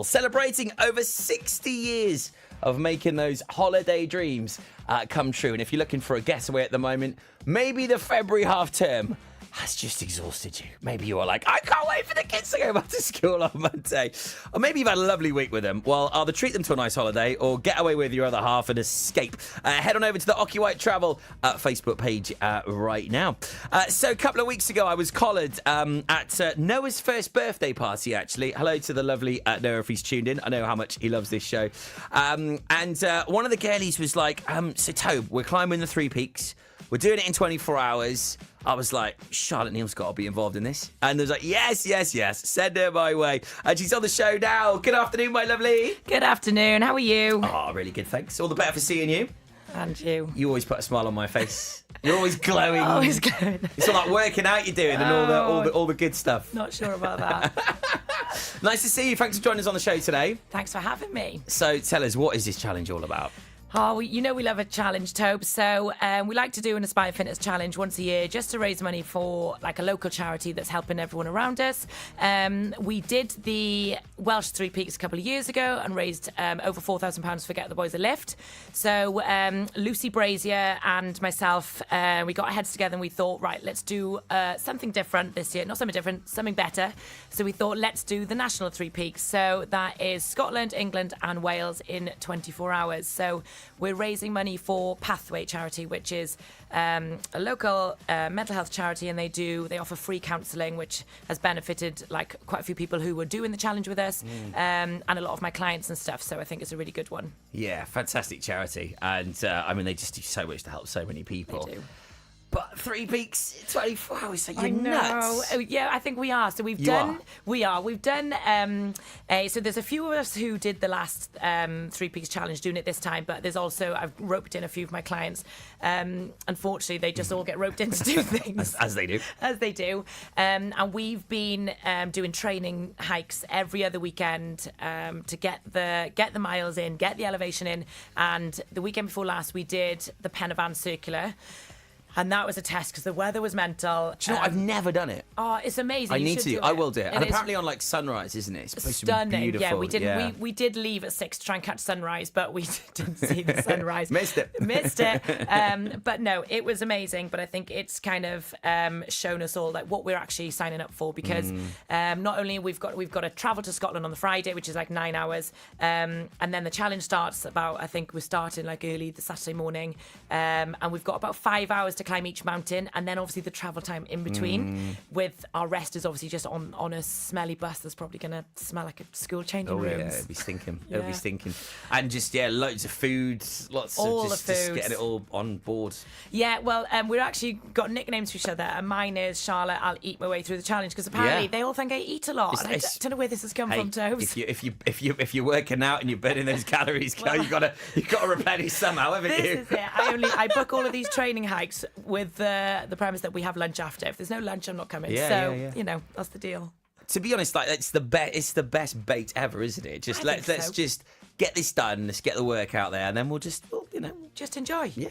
Celebrating over 60 years of making those holiday dreams come true. And if you're looking for a getaway at the moment, maybe the February half term has just exhausted you. Maybe you are like, I can't wait for the kids to go back to school on Monday. Or maybe you've had a lovely week with them. Well, either treat them to a nice holiday or get away with your other half and escape. Head on over to the Ocky White Travel Facebook page right now. So a couple of weeks ago, I was collared at Noah's first birthday party, actually. Hello to the lovely Noah if he's tuned in. I know how much he loves this show. And one of the girlies was like, so Tobe, we're climbing the 3 peaks. We're doing it in 24 hours. I was like, Charlotte Neill's got to be involved in this. And they was like, yes. Send her my way. And she's on the show now. Good afternoon, my lovely. Good afternoon. How are you? Oh, really good, thanks. All the better for seeing you. And you. You always put a smile on my face. You're always glowing. Always glowing. It's all that working out you're doing and all the good stuff. Not sure about that. Nice to see you. Thanks for joining us on the show today. Thanks for having me. So tell us, what is this challenge all about? Oh, we love a challenge, Tobe. So we like to do an Aspire Fitness challenge once a year just to raise money for like a local charity that's helping everyone around us. We did the Welsh 3 Peaks a couple of years ago and raised over £4,000 for Get the Boys a Lift. So Lucy Brazier and myself, we got our heads together and we thought, right, let's do something different this year. Not something different, something better. So we thought, let's do the National 3 Peaks. So that is Scotland, England and Wales in 24 hours. So we're raising money for Pathway charity, which is a local mental health charity, and they offer free counselling, which has benefited like quite a few people who were doing the challenge with us, and a lot of my clients and stuff. So I think it's a really good one. Yeah, fantastic charity, and I mean they just do so much to help so many people. They do. But 3 peaks, 24 hours, so you're I know. nuts. Oh, yeah, I think we are. So we've done. So there's a few of us who did the last 3 peaks challenge, doing it this time. But there's also, I've roped in a few of my clients. Unfortunately, they just all get roped in to do things. As they do. As they do. And we've been doing training hikes every other weekend to get the miles in, get the elevation in. And the weekend before last, we did the Pen y Fan Circular. And that was a test because the weather was mental. Do you know what? I've never done it. Oh, it's amazing. I You need should to. do I will do it. And is apparently on like sunrise, isn't it? It's supposed stunning. to be beautiful. Yeah, we didn't. Yeah. We did leave at 6 to try and catch sunrise, but we didn't see the sunrise. Missed it. But no, it was amazing. But I think it's kind of shown us all like what we're actually signing up for, because not only we've got to travel to Scotland on the Friday, which is like 9 hours, and then the challenge starts I think we're starting like early the Saturday morning, and we've got about 5 hours to climb each mountain. And then obviously the travel time in between, with our rest is obviously just on a smelly bus that's probably going to smell like a school changing rooms. Yeah, it'll be stinking. Yeah. It'll be stinking. And just, loads of food, lots all of just getting it all on board. Yeah, well, we've actually got nicknames for each other, and mine is Charlotte, I'll eat my way through the challenge, because apparently they all think I eat a lot. And I don't know where this has come from, Tobes. If you're working out and you're burning those calories, you gotta replenish somehow, haven't you? This is it. I book all of these training hikes with the premise that we have lunch after. If there's no lunch, I'm not coming. That's the deal. To be honest, like it's the best bait ever, isn't it? Just let's just get this done. Let's get the work out there, and then we'll just enjoy. Yeah,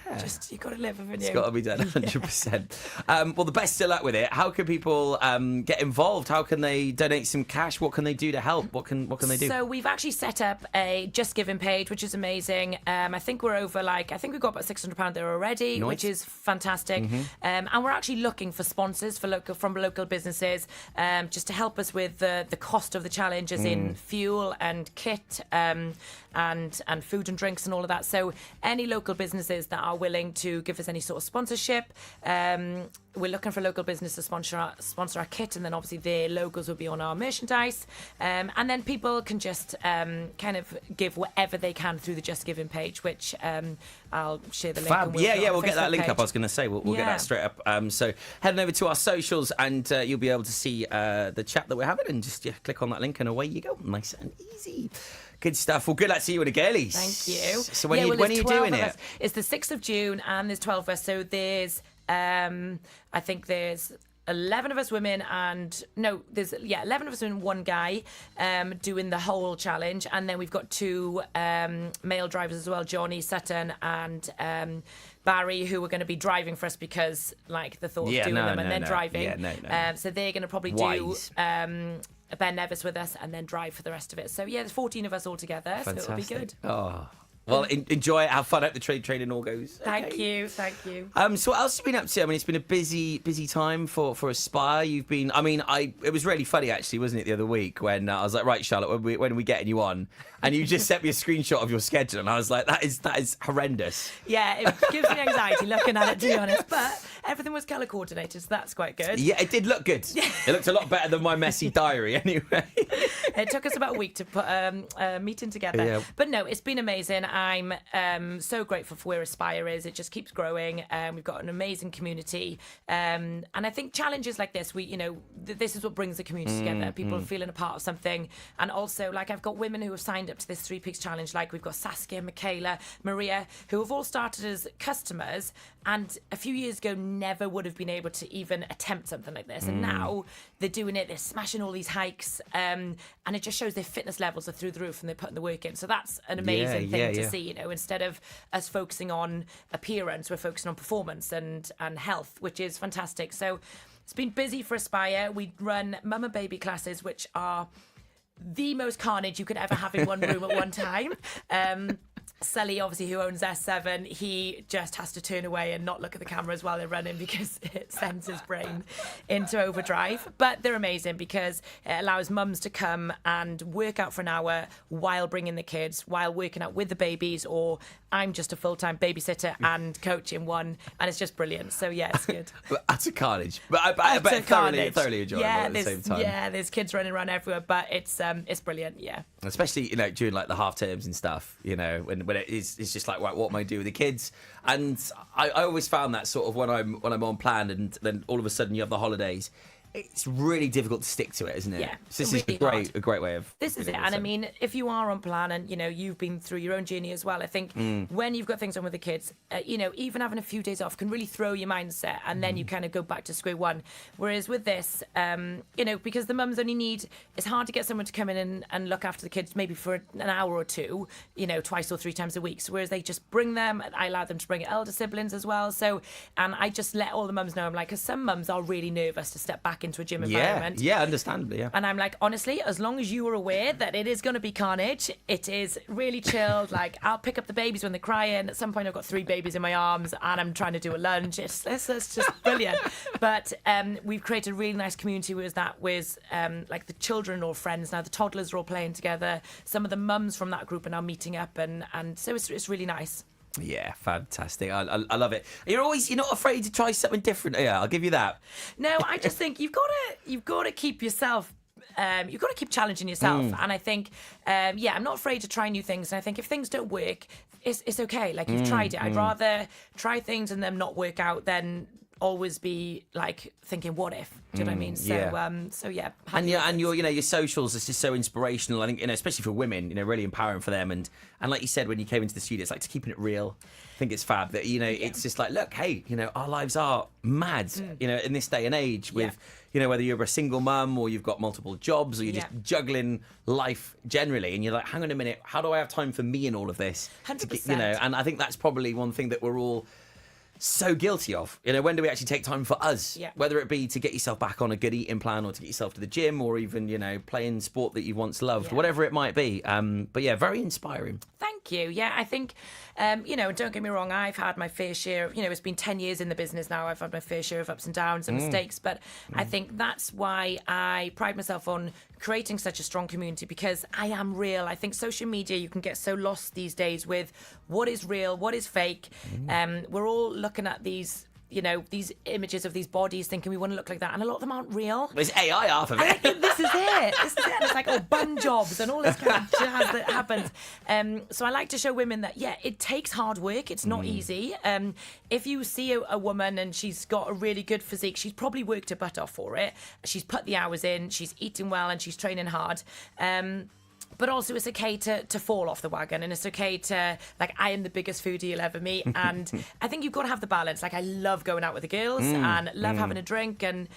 you got to live, haven't you? It's got to be done, 100%. Well, the best of luck with it. How can people get involved? How can they donate some cash? What can they do to help? What can they do? So we've actually set up a Just Giving page, which is amazing. I think we're over I think we've got about £600 there already, nice. Which is fantastic. And we're actually looking for sponsors from local businesses, just to help us with the cost of the challenge, as in fuel and kit, and food and drinks and all of that. So any local businesses that are willing to give us any sort of sponsorship, we're looking for local business to sponsor our kit, and then obviously their logos will be on our merchandise, and then people can just kind of give whatever they can through the Just Giving page, which I'll share the link. Fab. We'll get that link up. I was going to say we'll get that straight up. So head on over to our socials, and you'll be able to see the chat that we're having, and just click on that link and away you go. Nice and easy. Good stuff. Well, good luck to you and the girlies. Thank you. So when are you doing it? It's the 6th of June, and there's 12 of us. So there's, I think there's 11 of us women, and no, there's 11 of us and one guy doing the whole challenge, and then we've got 2 male drivers as well, Johnny Sutton and Barry, who are going to be driving for us, because like the thought of doing them and then driving. So they're going to probably do Ben Nevis with us, and then drive for the rest of it. So yeah, there's 14 of us all together, so it'll be good. Oh. Well, enjoy it. Have fun. Hope the training all goes. Thank you. So what else have you been up to? I mean, it's been a busy time for Aspire. You've been. I mean, it was really funny actually, wasn't it, the other week when I was like, right, Charlotte, when are we getting you on? And you just sent me a screenshot of your schedule, and I was like, that is horrendous. Yeah, it gives me anxiety looking at it, to be honest. But everything was colour coordinated, so that's quite good. Yeah, it did look good. It looked a lot better than my messy diary, anyway. It took us about a week to put a meeting together. Yeah. But no, it's been amazing. I'm so grateful for where Aspire is. It just keeps growing. We've got an amazing community. And I think challenges like this, this is what brings the community together. People feeling a part of something. And also, like, I've got women who have signed up to this 3 Peaks Challenge. Like, we've got Saskia, Michaela, Maria, who have all started as customers and a few years ago never would have been able to even attempt something like this. And now they're doing it. They're smashing all these hikes. And it just shows their fitness levels are through the roof and they're putting the work in. So that's an amazing thing to see, instead of us focusing on appearance, we're focusing on performance and health, which is fantastic. So it's been busy for Aspire. We run mum and baby classes, which are the most carnage you could ever have in one room at one time. Sully, obviously, who owns S7, he just has to turn away and not look at the cameras while they're running because it sends his brain into overdrive. But they're amazing because it allows mums to come and work out for an hour while bringing the kids, while working out with the babies, or I'm just a full-time babysitter and coach in one, and it's just brilliant. So yeah, it's good. That's a carnage, but I bet thoroughly enjoyable at the same time. Yeah, there's kids running around everywhere, but it's brilliant. Yeah, especially during like the half terms and stuff. When it's just like, right, what am I doing with the kids? And I always found that sort of when I'm on plan, and then all of a sudden you have the holidays. It's really difficult to stick to it, isn't it? Yeah, so this really is a great way of. This is it, and I mean, if you are on plan, and you've been through your own journey as well, I think when you've got things on with the kids, even having a few days off can really throw your mindset, and then you kind of go back to square one. Whereas with this, because the mums only need, it's hard to get someone to come in and look after the kids maybe for an hour or two, twice or 3 times a week. So whereas they just bring them, I allow them to bring elder siblings as well. So, and I just let all the mums know, I'm like, because some mums are really nervous to step back into a gym environment. Yeah, understandably, yeah. And I'm like, honestly, as long as you are aware that it is going to be carnage, it is really chilled. Like, I'll pick up the babies when they're crying. At some point, I've got 3 babies in my arms and I'm trying to do a lunge. It's just brilliant. But we've created a really nice community with like the children or friends now. The toddlers are all playing together. Some of the mums from that group are now meeting up, and so it's really nice. Yeah, fantastic. I love it. You're not afraid to try something different. Yeah, I'll give you that. No, I just think you've got to keep yourself. You've got to keep challenging yourself, and I think, I'm not afraid to try new things. And I think if things don't work, it's okay. Like, you've tried it. I'd rather try things and them not work out than always be like thinking, what if? Do you know what I mean? So yeah. And your socials is just so inspirational. I think, especially for women, really empowering for them. And like you said, when you came into the studio, it's like just keeping it real. I think it's fab that, it's just like, look, hey, our lives are mad, in this day and age with, whether you're a single mum or you've got multiple jobs or you're just juggling life generally. And you're like, hang on a minute, how do I have time for me in all of this? 100%. And I think that's probably one thing that we're all so guilty of. When do we actually take time for us? Yeah. Whether it be to get yourself back on a good eating plan or to get yourself to the gym or even, playing sport that you once loved, whatever it might be. But yeah, very inspiring. Thank you. Yeah, I think, don't get me wrong, I've had my fair share of, it's been 10 years in the business now. I've had my fair share of ups and downs and mistakes, but I think that's why I pride myself on creating such a strong community, because I am real. I think social media, you can get so lost these days with what is real, what is fake. We're all looking at these images of these bodies thinking we want to look like that, and a lot of them aren't real. There's AI half of it. And this is it. And it's like, bum jobs and all this kind of jazz that happens. So I like to show women that, it takes hard work. It's not easy. If you see a woman and she's got a really good physique, she's probably worked her butt off for it. She's put the hours in, she's eating well, and she's training hard. But also it's okay to fall off the wagon, and it's okay to, like, I am the biggest foodie you'll ever meet. And I think you've got to have the balance. Like, I love going out with the girls and love having a drink. And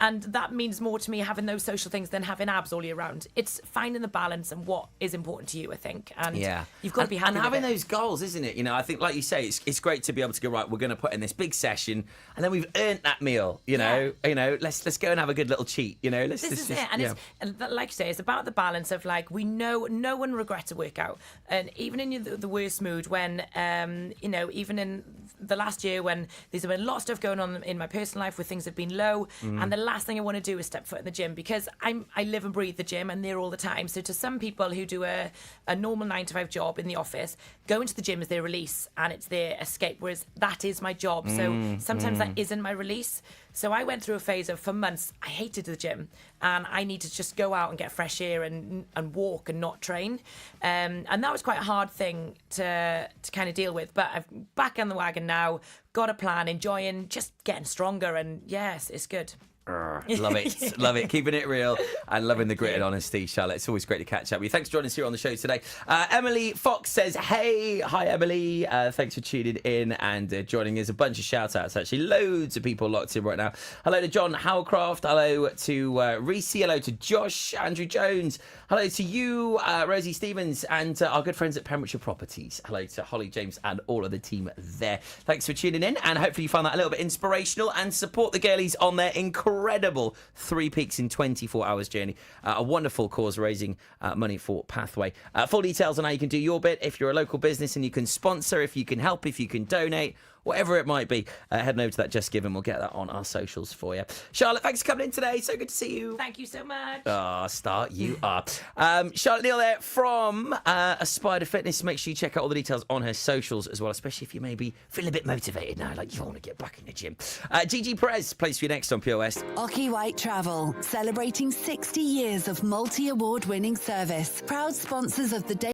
And that means more to me having those social things than having abs all year round. It's finding the balance and what is important to you, I think. And you've got to be happy with having it. those goals, isn't it? You know, I think, like you say, it's great to be able to go, right, we're going to put in this big session, and then we've earned that meal. You know, let's go and have a good little cheat. You know, this is it. And it's, and like you say, it's about the balance of like, we know no one regrets a workout, and even in the worst mood, when even in the last year when there's been a lot of stuff going on in my personal life where things have been low, and the last thing I want to do is step foot in the gym, because I live and breathe the gym and there all the time. So to some people who do a normal 9-to-5 job in the office, going to the gym is their release and it's their escape, whereas that is my job. So sometimes that isn't my release. So I went through a phase of, for months, I hated the gym and I needed to just go out and get fresh air and walk and not train. And that was quite a hard thing to kind of deal with. But I'm back on the wagon now, got a plan, enjoying just getting stronger. And yes, it's good. Love it. Love it. Keeping it real and loving the grit and honesty, Charlotte. It's always great to catch up with you. Thanks for joining us here on the show today. Emily Fox says, hey. Hi, Emily. Thanks for tuning in and joining us. A bunch of shout outs, actually. Loads of people locked in right now. Hello to John Howcraft. Hello to Reese. Hello to Josh. Andrew Jones. Hello to you, Rosie Stevens, and our good friends at Pembrokeshire Properties. Hello to Holly James and all of the team there. Thanks for tuning in, and hopefully you found that a little bit inspirational, and support the girlies on their incredible 3 Peaks in 24 Hours journey. A wonderful cause, raising money for Pathway. Full details on how you can do your bit if you're a local business and you can sponsor, if you can help, if you can donate, whatever it might be. Head over to that Just Give and we'll get that on our socials for you. Charlotte, thanks for coming in today. So good to see you. Thank you so much. Start you are. Charlotte Neill there from Aspire to Fitness. Make sure you check out all the details on her socials as well, especially if you may be feeling a bit motivated now, like you want to get back in the gym. Gigi Perez, place for you next on Pure West. Ocky White Travel, celebrating 60 years of multi-award winning service. Proud sponsors of the day.